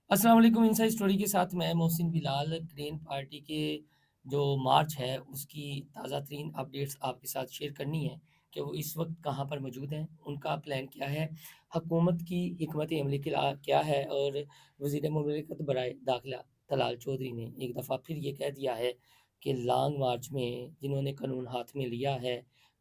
अस्सलाम वालेकुम। Inside story के साथ मैं मोहसिन बिलाल। ग्रीन पार्टी के जो मार्च है उसकी ताज़ा तरीन अपडेट्स आपके साथ शेयर करनी है कि वो इस वक्त कहाँ पर मौजूद हैं, उनका प्लान क्या है, हुकूमत की हिकमत अमली क्या है। और वज़ीर मुमलिकत बराए दाखिला तलाल चौधरी ने एक दफ़ा फिर ये कह दिया है कि लॉन्ग मार्च में जिन्होंने कानून हाथ में लिया है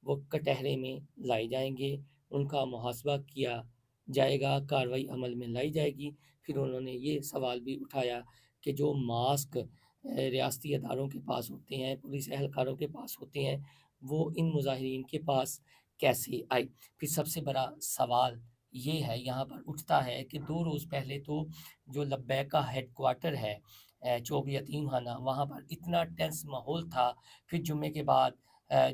वो कटहरे में लाए जाएंगे, उनका मुहासबा किया जाएगा, कार्रवाई अमल में लाई जाएगी। फिर उन्होंने ये सवाल भी उठाया कि जो मास्क रियासती अदारों के पास होते हैं, पुलिस एहलकारों के पास होते हैं, वो इन मुज़ाहिरीन के पास कैसे आए? फिर सबसे बड़ा सवाल ये है यहाँ पर उठता है कि 2 रोज़ पहले तो जो लब्बैक का हेडक्वार्टर है चौक यतीम खाना, वहाँ पर इतना टेंस माहौल था। फिर जुम्मे के बाद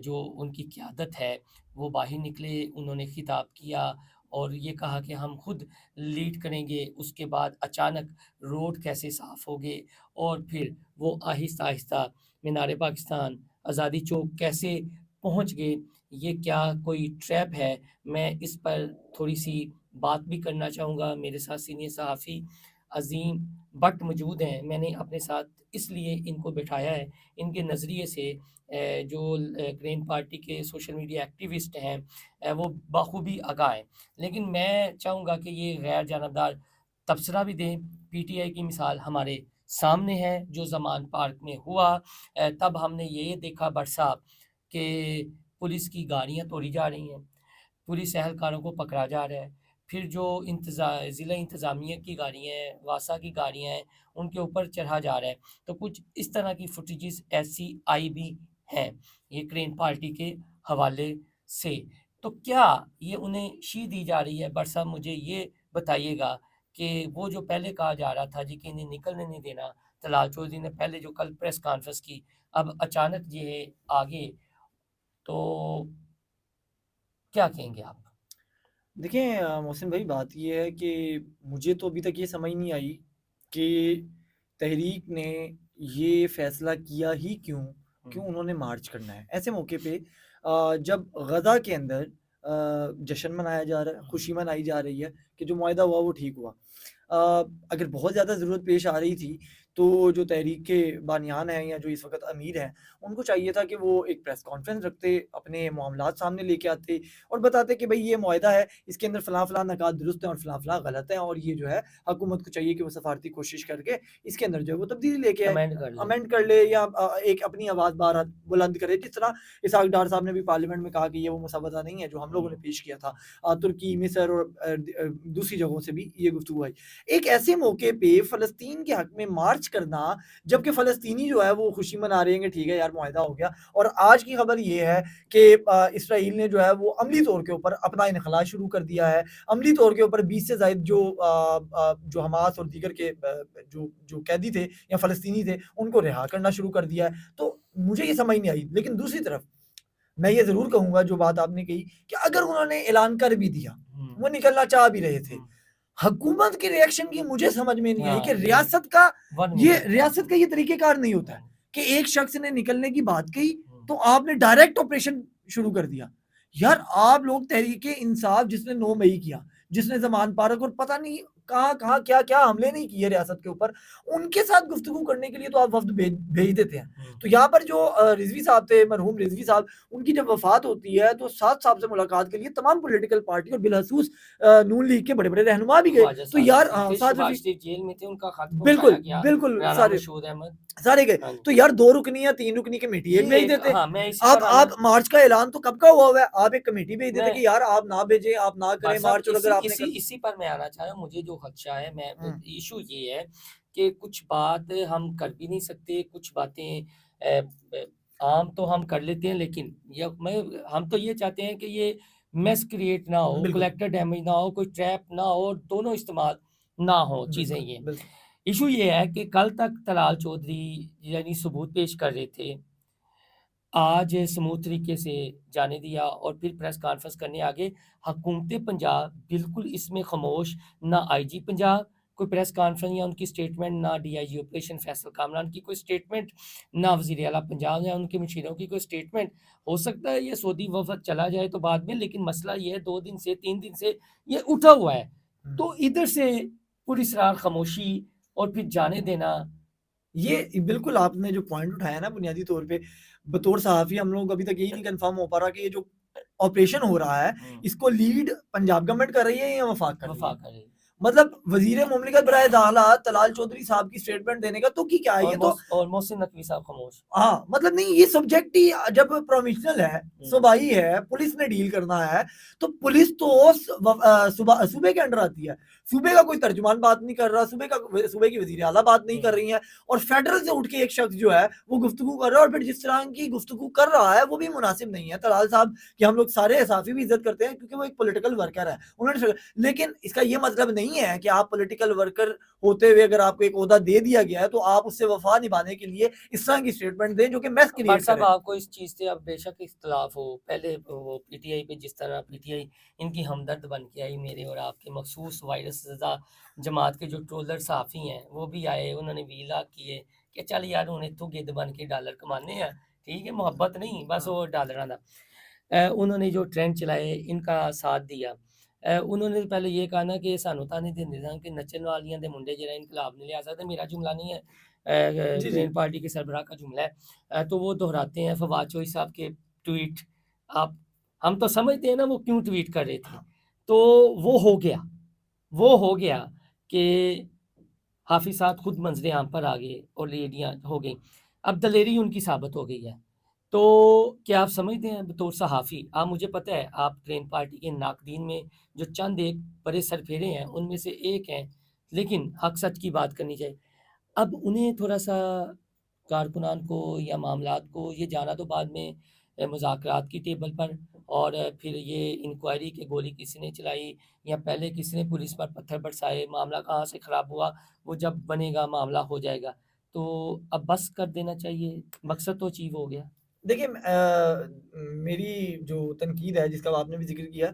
जो उनकी क़यादत है, वो बाहर निकले, उन्होंने खिताब किया और ये कहा कि हम खुद लीड करेंगे। उसके बाद अचानक रोड कैसे साफ़ हो गए और फिर वो आहिस्ता-आहिस्ता मीनार पाकिस्तान, आज़ादी चौक कैसे पहुँच गए। ये क्या कोई ट्रैप है? मैं इस पर थोड़ी-सी बात भी करना चाहूँगा। मेरे साथ सीनियर सहाफ़ी अज़ीम भट्ट मौजूद हैं। मैंने अपने साथ इसलिए इनको बिठाया है, इनके नज़रिए से जो ग्रीन पार्टी के सोशल मीडिया एक्टिविस्ट हैं वो बखूबी आगाह हैं। लेकिन मैं चाहूँगा कि ये गैर जानबदार तबसरा भी दें। पीटीआई की मिसाल हमारे सामने है, जो ज़मान पार्क में हुआ। तब हमने ये देखा भट्ट साहब कि पुलिस की गाड़ियाँ तोड़ी जा रही हैं, पुलिस एहलकारों को पकड़ा जा रहा है। फिर जो ज़िला इंतज़ामिया की गाड़ियाँ हैं, वासा की गाड़ियाँ हैं, उनके ऊपर चढ़ा जा रहा है। तो कुछ इस तरह की फुटेजेस ऐसी आई भी हैं, ये ग्रीन पार्टी के हवाले से। तो क्या ये उन्हें शी दी जा रही है? भट्ट साहब मुझे ये बताइएगा कि वो जो पहले कहा जा रहा था जी कि इन्हें निकलने नहीं देना, तलाल चौधरी ने पहले जो कल प्रेस कॉन्फ्रेंस की, अब अचानक ये आगे, तो क्या कहेंगे आप? देखिए मोहसिन भाई बात ये है कि मुझे तो अभी तक ये समझ नहीं आई कि तहरीक ने ये फैसला किया ही क्यों क्यों हुँ। उन्होंने मार्च करना है ऐसे मौके पे जब गज़ा के अंदर जश्न मनाया जा रहा है, खुशी मनाई जा रही है कि जो मुआहदा हुआ वो ठीक हुआ। अगर बहुत ज़्यादा ज़रूरत पेश आ रही थी तो जो तहरीक के बानियान हैं या जो इस वक़्त अमीर हैं, उनको चाहिए था कि वो एक प्रेस कॉन्फ्रेंस रखते, अपने मामलात सामने लेके आते और बताते कि भई ये मुआहदा है, इसके अंदर फलाँ-फलाँ नकात दुरुस्त हैं और फलाँ-फलाँ गलत हैं और ये जो है हुकूमत को चाहिए कि वो सफारती कोशिश करके इसके अंदर जो है वो तब्दीली लेके आए। अमेंड कर लें। अमेंड कर ले या एक अपनी आवाज़ बाहर बुलंद करे, जिस तरह इसहाक डार साहब ने भी पार्लियामेंट में कहा कि ये वो मसवदा नहीं है जो हम लोगों ने हुँ। पेश किया था। तुर्की, मिस्र और दूसरी जगहों से भी ये गुफ्तगू आई। एक ऐसे मौके पे फ़लस्तीन के हक में मार्च करना, जबकि फ़लस्तीनी जो है वो खुशी मना रहे हैं कि ठीक है यार मुआहदा हो गया और आज की खबर ये है कि इसराइल ने जो है वो अमली तौर के ऊपर अपना इनखला शुरू कर दिया है। अमली तौर के ऊपर 20 से ज़ायद जो हमास और दीगर के जो जो कैदी थे या फ़लस्तीनी थे, उनको रिहा करना शुरू कर दिया है। तो मुझे ये समझ नहीं आई। लेकिन दूसरी तरफ मैं ये ज़रूर कहूँगा जो बात आपने कही कि अगर उन्होंने ऐलान कर भी दिया, वो हुँ, निकलना चाह भी रहे थे, हुँ। हुकूमत के रिएक्शन की मुझे समझ में नहीं आई हाँ, कि ये 1 मिनट का। रियासत का ये तरीक़ेकार नहीं होता है हुँ, कि एक शख्स ने निकलने की बात कही, हुँ। तो आपने डायरेक्ट ऑपरेशन शुरू कर दिया। यार आप लोग तहरीक-ए-इंसाफ जिसने 9 मई किया, जिसने ज़मान पार्क और पता नहीं कहाँ-कहाँ, क्या-क्या हमले नहीं किए रियासत के ऊपर, उनके साथ गुफ्तगू करने के लिए तो आप वफ़्द भेज देते हैं। हुँ। तो यहाँ पर जो रिज़वी साहब थे, मरहूम रिज़वी साहब, उनकी जब वफ़ात होती है, तो साद साहब से मुलाकात के लिए तमाम पॉलिटिकल पार्टी और बिलख़सूस नून लीग के बड़े-बड़े रहनुमा भी गए। ख्वाजा तो साद यार रफ़ीक थे, साद शहबाज रफ़ी शरीफ जेल में थे, उनका खत पहुँचाया बिल्कुल, गया, बिल्कुल राना सारे मशहूद अहमद। सारे गए। हाँ तो जी। यार 2 रुकनी या 3 रुकनी कमेटी ये एक भेज एक देते। हाँ, मैं इसी पर आप आना मार्च का ऐलान तो कब का हुआ हुआ है, आप एक कमेटी भेज देते मैं कि यार आप ना भेजें, आप ना करें भाई साहब मार्च और इसी अगर आपने इसी कर इसी पर मैं आना चाह रहा हूँ। मुझे जो खदशा है, मैं हुँ, इश्यू ये है कि कुछ बात हम कर भी नहीं सकते, कुछ बातें आम तो हम कर लेते हैं, लेकिन य मैं हम तो ये चाहते हैं कि ये मेस क्रिएट ना हो, बिल्कुल, कोलैक्टर डैमेज ना हो, कोई ट्रैप ना हो, दोनों इस्तेमाल ना हो चीज़ें बिल्कुल, ये। बिल्कुल। इश्यू ये है कि कल तक तलाल चौधरी यानी सबूत पेश कर रहे थे। आज स्मूथ तरीके से जाने दिया और फिर प्रेस कॉन्फ्रेंस करने आ गए। हुकूमत पंजाब बिल्कुल इसमें खामोश, ना आईजी पंजाब कोई प्रेस कॉन्फ्रेंस या उनकी स्टेटमेंट, ना डीआईजी ऑपरेशन फैसल कामरान की कोई स्टेटमेंट, ना वज़ीर आला पंजाब या उनके मुशीरों की कोई स्टेटमेंट। हो सकता है ये सऊदी वफ़द चला जाए तो बाद में, लेकिन मसला ये है 2 दिन से 3 दिन से ये उठा हुआ है। हुँ, तो इधर से पुरअसरार खामोशी, और फिर जाने देना। ये बिल्कुल आपने जो पॉइंट उठाया ना बुनियादी तौर पे, बतौर सहाफ़ी हम लोगों को अभी तक यही नहीं कन्फर्म हो पा रहा कि ये जो ऑपरेशन हो रहा है, हुँ, इसको लीड पंजाब गवर्नमेंट कर रही है या वफ़ाक कर रही है? वफ़ाक करे। मतलब वज़ीर मुमलिकत बराए दाखिला तलाल चौधरी साहब की स्टेटमेंट देने का तुक ही क्या है? ये तो और मोहसिन नकवी साहब खामोश। हाँ, मतलब नहीं ये सब्जेक्ट ही जब प्रोविज़नल है, हुँ, सूबाई है, पुलिस ने डील करना है, तो पुलिस तो सूबे के अंडर आती है। सूबे का कोई तर्जुमान बात नहीं कर रहा, सूबे की वज़ीर आला बात नहीं कर हुँ। रही हैं और फेडरल से उठ के एक शख्स जो है, वो गुफ्तगू कर रहा है और फिर जिस तरह की गुफ्तगू कर रहा है, वो भी मुनासिब नहीं है। तलाल साहब की हम लोग सारे सहाफ़ी भी इज़्ज़त करते हैं क्योंकि वो एक पॉलिटिकल वर्कर है। उन्होंने लेकिन इसका ये मतलब नहीं है कि आप पॉलिटिकल वर्कर होते हुए अगर आपको एक ओहदा दे दिया गया है, तो आप उससे वफ़ा निभाने के लिए इस तरह की स्टेटमेंट दें जो कि मैस भट्ट क्रिएट साहब करे। आपको इस चीज़ से अब बेशक इख्तिलाफ़ हो, पहले वो पीटीआई पे जिस तरह पीटीआई इनकी हमदर्द बन के आई मेरे और आपके मखसूस वायरस ज़दा जमात के जो ट्रोलर सहाफ़ी हैं, वो भी आए, उन्होंने वीला किए कि चल यार हुण इत्थों गिद्ध बन के डॉलर कमाने हैं, ठीक है, मोहब्बत नहीं बस हाँ। वो डॉलरां दा। उन्होंने जो ट्रेंड चलाए, इनका साथ दिया। उन्होंने पहले ये कहा ना कि सानू तां नहीं दिंदे सन कि नच्चण वालियां दे मुंडे जेह्ड़ा इनकलाब नहीं लिया सकदे, मेरा जुमला नहीं है, जी, जी। ग्रीन पार्टी के सरबराह का जुमला है। तो वो दोहराते हैं फवाद चौधरी साहब के ट्वीट। आप हम तो समझते हैं ना वो क्यों ट्वीट कर रहे थे। हाँ। तो वो हो गया, वो हो गया कि हाफ़िज़ साहब खुद मंज़िल आम पर आ गए और लेडियाँ हो गईं। अब दलेरी उनकी साबित हो गई है। तो क्या आप समझते हैं बतौर सहाफ़ी मुझे पता है आप ग्रीन पार्टी के नाक़दीन में जो चंद एक बड़े सरफेरे हैं, उनमें से एक हैं, लेकिन हक़ सच की बात करनी चाहिए। अब उन्हें थोड़ा-सा कारकुनान को या मामलात को ये जाना तो बाद में मुज़ाकरात की टेबल पर और फिर ये इंक्वायरी कि गोली किसी ने चलाई या पहले किसी ने पुलिस पर पत्थर बरसाए, मामला कहाँ से ख़राब हुआ, वो जब बनेगा मामला हो जाएगा। तो अब बस कर देना चाहिए, मकसद तो अचीव हो गया। देखिए मेरी जो तनकीद है जिसका आपने भी ज़िक्र किया,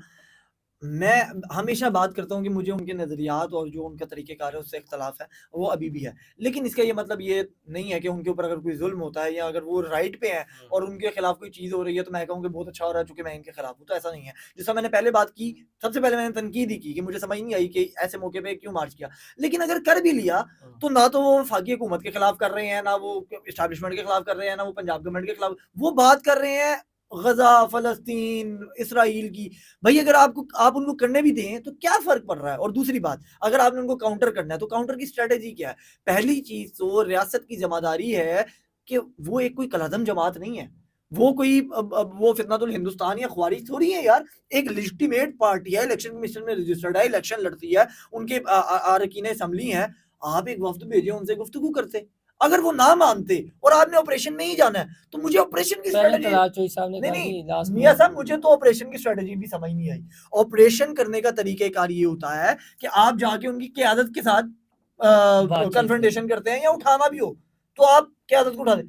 मैं हमेशा बात करता हूँ कि मुझे उनके नज़रियात और जो उनका तरीक़ेकार है उससे इख्तिलाफ़ है, वो अभी भी है। लेकिन इसका ये मतलब ये नहीं है कि उनके ऊपर अगर कोई ज़ुल्म होता है या अगर वो राइट पे हैं हुँ, और उनके खिलाफ़ कोई चीज़ हो रही है तो मैं कहूँ कि बहुत अच्छा हो रहा है चूँकि मैं इनके खिलाफ़ हूँ, तो ऐसा नहीं है। जैसा मैंने पहले बात की, सबसे पहले मैंने तनकीद ही की कि मुझे समझ नहीं आई कि ऐसे मौके पे क्यों मार्च किया। लेकिन अगर कर भी लिया, हुँ। तो ना तो वो वफ़ाकी हुकूमत के खिलाफ़ कर रहे हैं, ना वो एस्टेब्लिशमेंट के खिलाफ़ कर रहे हैं, ना वो पंजाब गवर्नमेंट के खिलाफ़। वो बात कर रहे हैं गज़ा, फ़लस्तीन, इसराइल की। भई अगर आप उनको करने भी दें, तो क्या फ़र्क पड़ रहा है? और दूसरी बात, अगर आपने उनको काउंटर करना है, तो काउंटर की स्ट्रैटेजी क्या है? पहली चीज़ तो रियासत की ज़िम्मेदारी है कि वो एक कोई कलअदम जमात नहीं है। वो कोई अब वो फितनतुल हिंदुस्तान या ख़वारिज थोड़ी है यार। एक लेजिटिमेट पार्टी है, इलेक्शन कमीशन में रजिस्टर्ड है, इलेक्शन लड़ती है, उनके अरकान असेंबली हैं। आप एक वफ़्द भेजें, उनसे गुफ्तगू करते। अगर वो ना मानते और आपने ऑपरेशन में ही जाना है, तो मुझे ऑपरेशन की पहले स्ट्रैटेजी तलाल चौधरी साहब ने नहीं, कहा नहीं, कि लास्ट मियाँ में साहब मुझे तो ऑपरेशन की स्ट्रैटेजी भी समझ नहीं आई। ऑपरेशन करने का तरीक़ेकार ये होता है कि आप जाके उनकी क़यादत के साथ बातचीत करें। कन्फ्रंटेशन करते हैं या उठाना भी हो, तो आप क़यादत को उठा दें।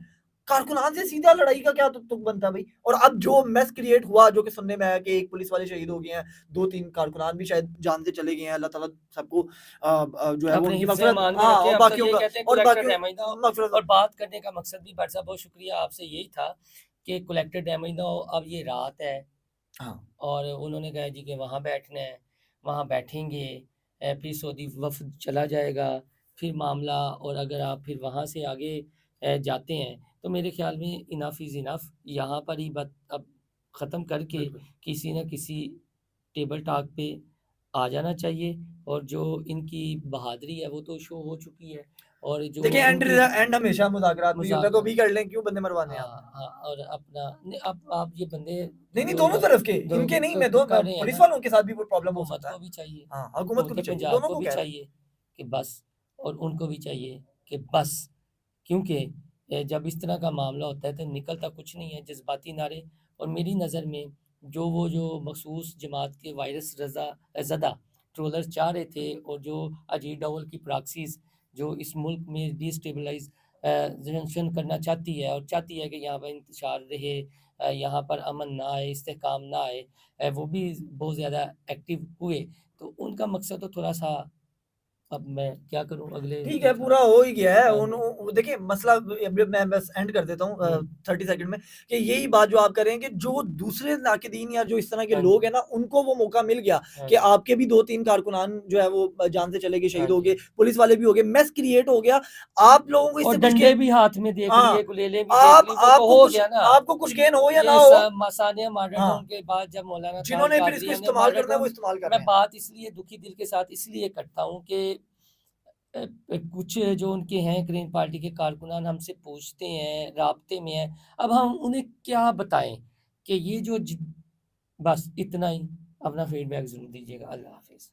कारकुनान से सीधा लड़ाई का क्या तुक बनता है भई? और अब जो मेस क्रिएट हुआ, जो कि सुनने में आया कि 1 पुलिस वाले शहीद हो गए हैं, 2-3 कारकुनान भी शायद जान से चले गए हैं। अल्लाह ताला सबको जो है वो अपने उनकी मग़फ़िरत हिफ्ज़-ए-ईमान में हाँ, रखे। और हम तो बाकियों ये का कहते हैं और कलेक्टर बाकियों डैमेज ना हो मग़फ़िरत और बात करने का मकसद भी भाई साहब बहुत शुक्रिया आपसे यही था कि कलेक्टर डैमेज ना हो। अब ये रात है हाँ। और उन्होंने कहा जी कि वहाँ बैठना है, वहाँ बैठेंगे फिर सऊदी वफ़द चला जाएगा, फिर मामला और अगर आप फिर वहाँ से आगे जाते हैं, तो मेरे ख़्याल में इनफ़ इज़ इनफ़ यहाँ पर ही बात अब ख़त्म करके बिल्कुल। किसी न किसी टेबल टॉक पे आ जाना चाहिए और जो इनकी बहादुरी है वो तो शो हो चुकी है और देखिए जो इनकी एंड हमेशा मुज़ाकरात में ही होता है, तो मुज़ाकरा अभी कर लें, क्यों बंदे मरवाने हैं आपने? हाँ, हाँ और अपना नहीं अब आप ये बंदे नहीं, नहीं, जो दोनों तरफ के, दो इनके नहीं, तो कर रहे हैं पुलिस ना, वालों के साथ भी कोई प्रॉब्लम हो हुकूमत सकता है। को भी चाहिए, हाँ, हुकूमत को पूरे भी चाहिए, पंजाब दोनों को को भी कह रहा हूँ। चाहिए कि बस और उनको भी चाहिए कि बस। क्योंकि जब इस तरह का मामला होता है तो निकलता कुछ नहीं है, जज़्बाती नारे और मेरी नज़र में जो मखसूस जमात के वायरस ज़दा ट्रोलर्स चाह रहे थे और जो अजीत डोवल की प्रॉक्सीज़ जो इस मुल्क में डिस्टेबलाइज़ ज़न करना चाहती है और चाहती है कि यहाँ पर इंतशार रहे यहाँ पर अमन ना आए, इस्तेहकाम ना आए वो भी बहुत ज़्यादा एक्टिव हुए, तो उनका मकसद तो थोड़ा-सा अब मैं क्या करूँ अगले ठीक है, 4 पूरा हो ही गया है। हाँ उन जी। उ देखिए मसला अब मैं बस एंड कर देता हूँ हुँ, 30 सेकंड में कि यही बात जो आप कर रहे हैं कि जो दूसरे नाक़िदीन या जो इस तरह के हाँ लोग जी, हैं ना, उनको वो मौका मिल गया हाँ कि जी, आपके भी 2-3 कारकुनान जो है वो जान से चले गए, हाँ शहीद हो जी। गए, पुलिस वाले भी हो गए, मेस क्रिएट हो गया। आप लोगों को और इससे कुछ डंडे भी हाथ में देख हाँ, लिए, गुलेलें भी देख ली, वो तो हो गया ना। आपको कुछ गेन हो या ना ये हो सानिया हाँ, मार्टरडम के बाद जब मौलाना थार जिन्होंने फिर इसको कादरियां ने इस्तेमाल करना है, वो मार्टरडम इस्तेमाल कर रहे मैं हैं। बात इसलिए दुखी दिल के साथ इसलिए करता हूँ कि कुछ जो उनके हैं ग्रीन पार्टी के कारकुनान हमसे पूछते हैं, राब्ते में हैं, अब हम उन्हें क्या बताएँ कि ये जो बस इतना ही। अपना फीडबैक ज़रूर दीजिएगा। अल्लाह हाफ़िज़।